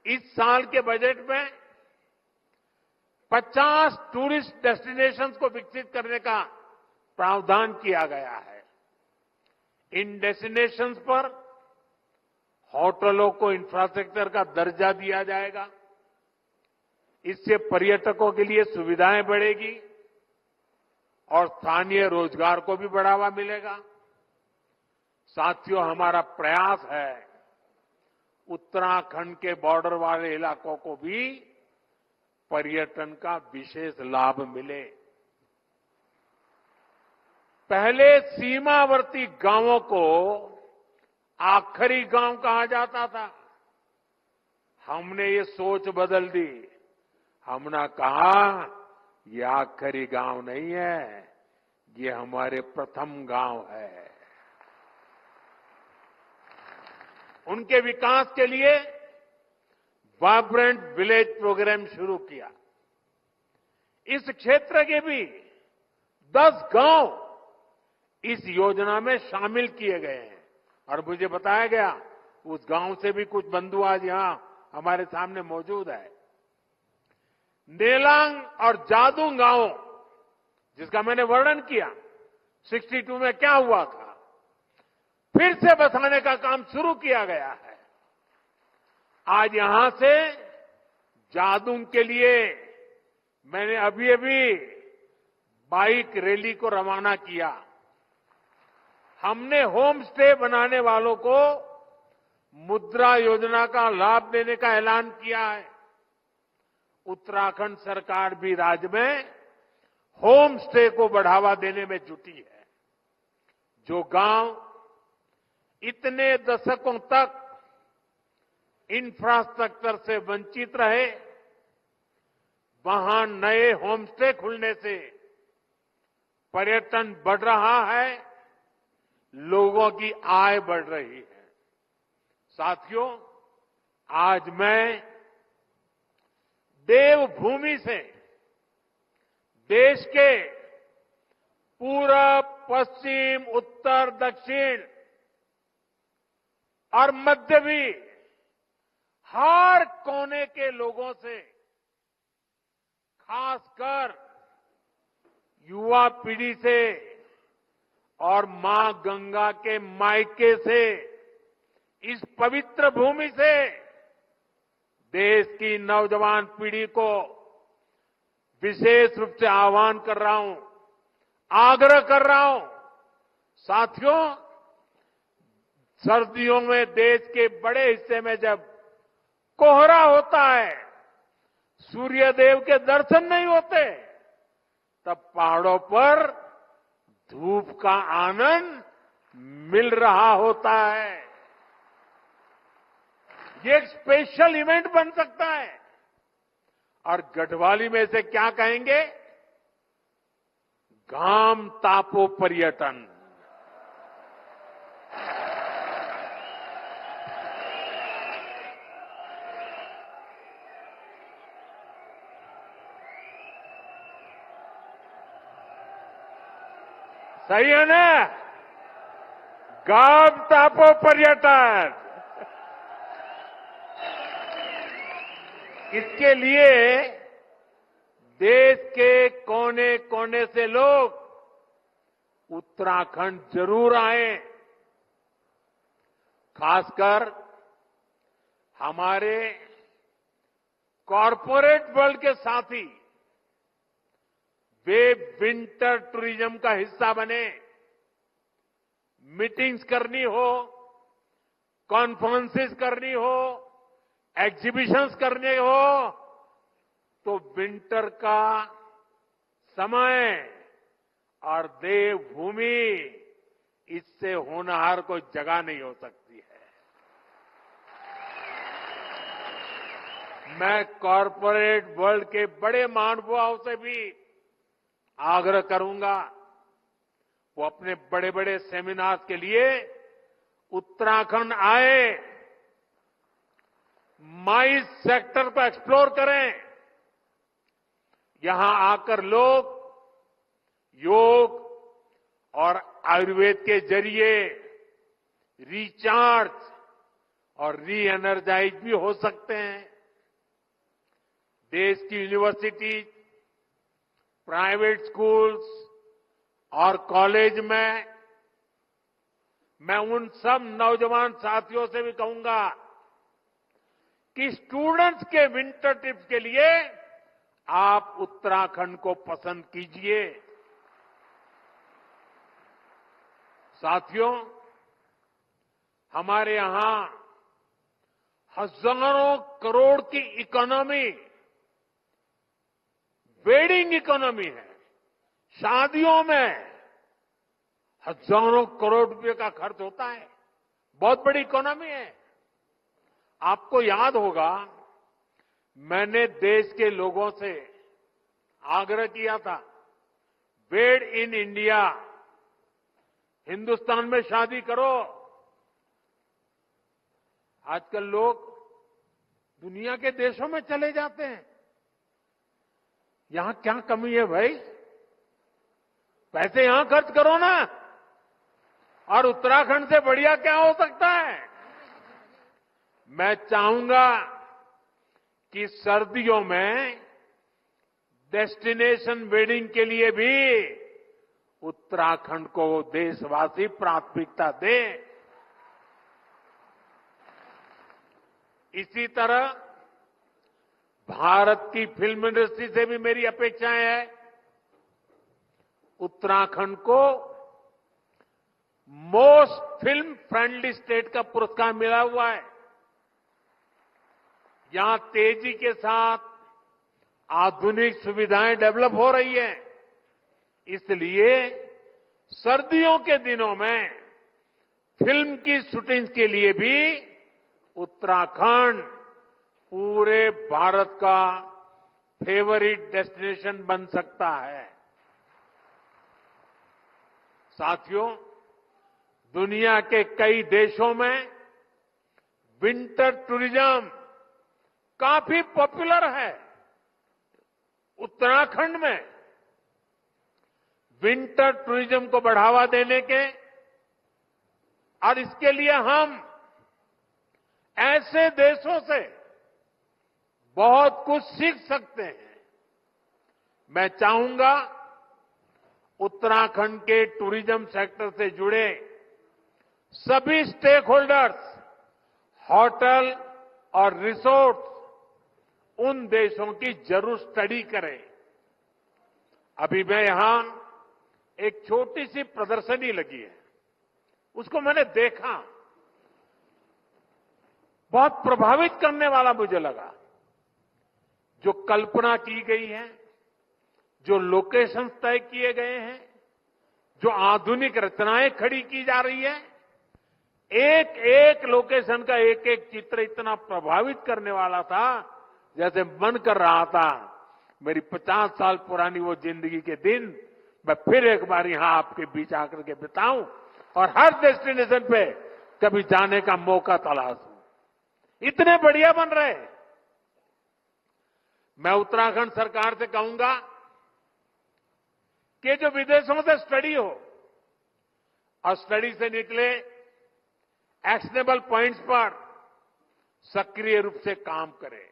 इस साल के बजट में 50 टूरिस्ट डेस्टिनेशंस को विकसित करने का प्रावधान किया गया है। इन डेस्टिनेशंस पर होटलों को इंफ्रास्ट्रक्चर का दर्जा दिया जाएगा। इससे पर्यटकों के लिए सुविधाएं बढ़ेगी और स्थानीय रोजगार को भी बढ़ावा मिलेगा। साथियों, हमारा प्रयास है उत्तराखंड के बॉर्डर वाले इलाकों को भी पर्यटन का विशेष लाभ मिले। पहले सीमावर्ती गांवों को आखिरी गांव कहा जाता था। हमने ये सोच बदल दी। हमने कहा ये आखिरी गांव नहीं है, ये हमारे प्रथम गांव है। उनके विकास के लिए वाइब्रेंट विलेज प्रोग्राम शुरू किया। इस क्षेत्र के भी 10 गांव इस योजना में शामिल किए गए हैं और मुझे बताया गया उस गांव से भी कुछ बंधु आज यहां हमारे सामने मौजूद है। नेलांग और जादूंग गांव, जिसका मैंने वर्णन किया 62 में क्या हुआ था, फिर से बसाने का काम शुरू किया गया है। आज यहां से जादूंग के लिए मैंने अभी बाइक रैली को रवाना किया। हमने होम स्टे बनाने वालों को मुद्रा योजना का लाभ देने का ऐलान किया है। उत्तराखंड सरकार भी राज्य में होम स्टे को बढ़ावा देने में जुटी है। जो गांव इतने दशकों तक इंफ्रास्ट्रक्चर से वंचित रहे, वहां नए होम स्टे खुलने से पर्यटन बढ़ रहा है, लोगों की आय बढ़ रही है। साथियों, आज मैं देवभूमि से देश के पूरब, पश्चिम, उत्तर, दक्षिण और मध्य भी हर कोने के लोगों से, खासकर युवा पीढ़ी से और मां गंगा के मायके से, इस पवित्र भूमि से देश की नौजवान पीढ़ी को विशेष रूप से आह्वान कर रहा हूं, आग्रह कर रहा हूं। साथियों, सर्दियों में देश के बड़े हिस्से में जब कोहरा होता है, सूर्यदेव के दर्शन नहीं होते, तब पहाड़ों पर धूप का आनंद मिल रहा होता है। ये एक स्पेशल इवेंट बन सकता है। और गढ़वाली में से क्या कहेंगे? घाम तापो पर्यटन। सही है ना? घाम तापो पर्यटन। इसके लिए देश के कोने कोने से लोग उत्तराखंड जरूर आए। खासकर हमारे कॉरपोरेट वर्ल्ड के साथी, वे विंटर टूरिज्म का हिस्सा बने। मीटिंग्स करनी हो, कॉन्फ्रेंसेस करनी हो, एग्जीबिशंस करने हो, तो विंटर का समय और देवभूमि, इससे होनहार कोई जगह नहीं हो सकती है। मैं कॉरपोरेट वर्ल्ड के बड़े महानुभावों से भी आग्रह करूंगा, वो अपने बड़े बड़े सेमिनार के लिए उत्तराखंड आए, माइस सेक्टर को एक्सप्लोर करें। यहां आकर लोग योग और आयुर्वेद के जरिए रिचार्ज और री एनर्जाइज भी हो सकते हैं। देश की यूनिवर्सिटीज, प्राइवेट स्कूल्स और कॉलेज में मैं उन सब नौजवान साथियों से भी कहूंगा कि स्टूडेंट्स के विंटर ट्रिप के लिए आप उत्तराखंड को पसंद कीजिए। साथियों, हमारे यहां हजारों करोड़ की इकोनॉमी वेडिंग इकोनॉमी है। शादियों में हजारों करोड़ रुपए का खर्च होता है। बहुत बड़ी इकोनॉमी है। आपको याद होगा, मैंने देश के लोगों से आग्रह किया था, वेड इन इंडिया, हिंदुस्तान में शादी करो। आजकल लोग दुनिया के देशों में चले जाते हैं। यहां क्या कमी है भाई? पैसे यहां खर्च करो ना। और उत्तराखंड से बढ़िया क्या हो सकता है? मैं चाहूंगा कि सर्दियों में डेस्टिनेशन वेडिंग के लिए भी उत्तराखंड को देशवासी प्राथमिकता दें। इसी तरह भारत की फिल्म इंडस्ट्री से भी मेरी अपेक्षाएं हैं। उत्तराखंड को मोस्ट फिल्म फ्रेंडली स्टेट का पुरस्कार मिला हुआ है। यहां तेजी के साथ आधुनिक सुविधाएं डेवलप हो रही है। इसलिए सर्दियों के दिनों में फिल्म की शूटिंग के लिए भी उत्तराखंड पूरे भारत का फेवरिट डेस्टिनेशन बन सकता है। साथियों, दुनिया के कई देशों में विंटर टूरिज्म काफी पॉपुलर है। उत्तराखंड में विंटर टूरिज्म को बढ़ावा देने के और इसके लिए हम ऐसे देशों से बहुत कुछ सीख सकते हैं। मैं चाहूंगा उत्तराखंड के टूरिज्म सेक्टर से जुड़े सभी स्टेक होल्डर्स, होटल और रिसोर्ट उन देशों की जरूर स्टडी करें। अभी मैं यहां एक छोटी सी प्रदर्शनी लगी है, उसको मैंने देखा, बहुत प्रभावित करने वाला मुझे लगा। जो कल्पना की गई है, जो लोकेशन तय किए गए हैं, जो आधुनिक रचनाएं खड़ी की जा रही है, एक एक लोकेशन का एक एक चित्र इतना प्रभावित करने वाला था, जैसे मन कर रहा था मेरी 50 साल पुरानी वो जिंदगी के दिन मैं फिर एक बार यहां आपके बीच आकर के बिताऊं और हर डेस्टिनेशन पे कभी जाने का मौका तलाशूं। इतने बढ़िया बन रहे। मैं उत्तराखंड सरकार से कहूंगा कि जो विदेशों से स्टडी हो और स्टडी से निकले एक्शनेबल पॉइंट्स पर सक्रिय रूप से काम करें।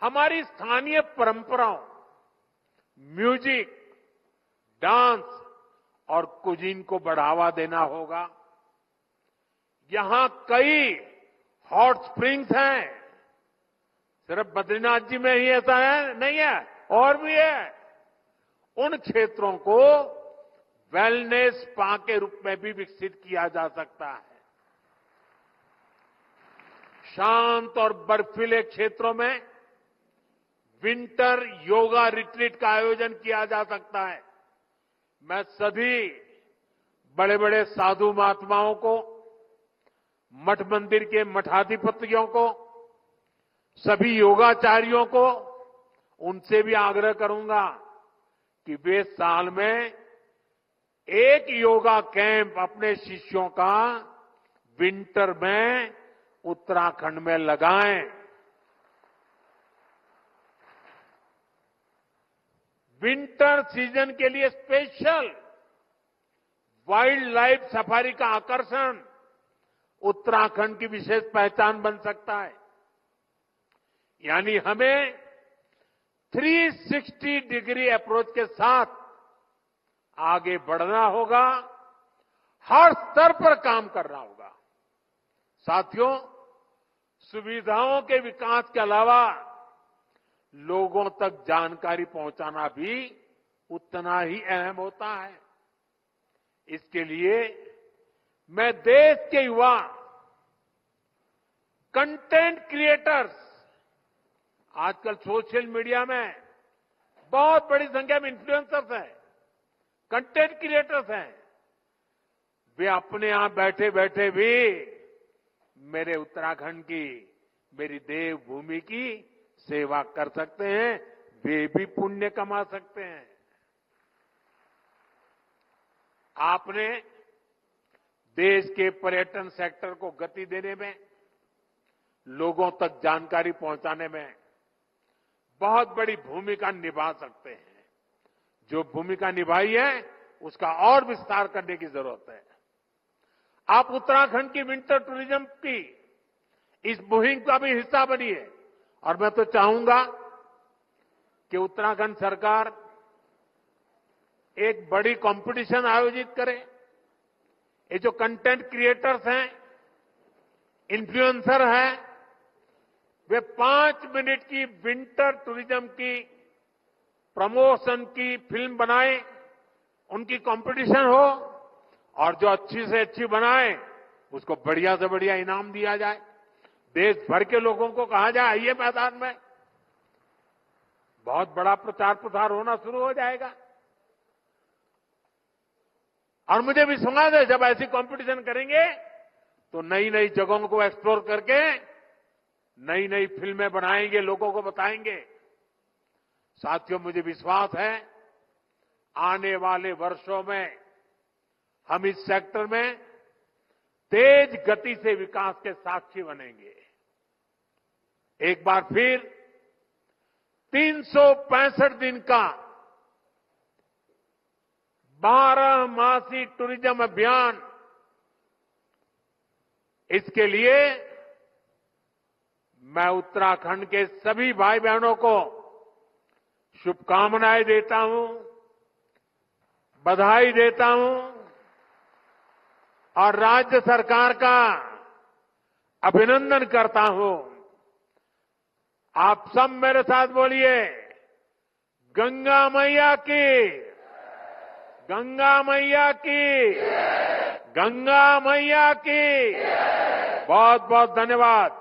हमारी स्थानीय परंपराओं, म्यूजिक, डांस और कुजीन को बढ़ावा देना होगा। यहां कई हॉट स्प्रिंग्स हैं। सिर्फ बद्रीनाथ जी में ही ऐसा है नहीं है, और भी है। उन क्षेत्रों को वेलनेस स्पा के रूप में भी विकसित किया जा सकता है। शांत और बर्फीले क्षेत्रों में विंटर योगा रिट्रीट का आयोजन किया जा सकता है। मैं सभी बड़े बड़े साधु महात्माओं को, मठ मंदिर के मठाधिपतियों को, सभी योगाचार्यों को, उनसे भी आग्रह करूंगा कि वे साल में एक योगा कैंप अपने शिष्यों का विंटर में उत्तराखंड में लगाएं। विंटर सीजन के लिए स्पेशल वाइल्ड लाइफ सफारी का आकर्षण उत्तराखंड की विशेष पहचान बन सकता है। यानी हमें 360 डिग्री अप्रोच के साथ आगे बढ़ना होगा, हर स्तर पर काम करना होगा। साथियों, सुविधाओं के विकास के अलावा लोगों तक जानकारी पहुंचाना भी उतना ही अहम होता है। इसके लिए मैं देश के युवा कंटेंट क्रिएटर्स, आजकल सोशल मीडिया में बहुत बड़ी संख्या में इन्फ्लुएंसर्स हैं, कंटेंट क्रिएटर्स हैं, वे अपने यहां बैठे बैठे भी मेरे उत्तराखंड की, मेरी देवभूमि की सेवा कर सकते हैं, वे भी पुण्य कमा सकते हैं। आपने देश के पर्यटन सेक्टर को गति देने में, लोगों तक जानकारी पहुंचाने में बहुत बड़ी भूमिका निभा सकते हैं। जो भूमिका निभाई है उसका और विस्तार करने की जरूरत है। आप उत्तराखंड की विंटर टूरिज्म की इस मुहिम का भी हिस्सा बनिए। और मैं तो चाहूंगा कि उत्तराखंड सरकार एक बड़ी कंपटीशन आयोजित करे। ये जो कंटेंट क्रिएटर्स हैं, इन्फ्लुएंसर हैं, वे 5 मिनट की विंटर टूरिज्म की प्रमोशन की फिल्म बनाएं, उनकी कंपटीशन हो, और जो अच्छी से अच्छी बनाए उसको बढ़िया से बढ़िया इनाम दिया जाए। देश भर के लोगों को कहा जाए आइए मैदान में, बहुत बड़ा प्रचार प्रसार होना शुरू हो जाएगा। और मुझे विश्वास है जब ऐसी कंपटीशन करेंगे तो नई नई जगहों को एक्सप्लोर करके नई नई फिल्में बनाएंगे, लोगों को बताएंगे। साथियों, मुझे विश्वास है आने वाले वर्षों में हम इस सेक्टर में तेज गति से विकास के साक्षी बनेंगे। एक बार फिर 365 दिन का 12 मासी टूरिज्म अभियान, इसके लिए मैं उत्तराखंड के सभी भाई बहनों को शुभकामनाएं देता हूं, बधाई देता हूं और राज्य सरकार का अभिनंदन करता हूं। आप सब मेरे साथ बोलिए, गंगा मैया की, गंगा मैया की, गंगा मैया की। बहुत बहुत धन्यवाद।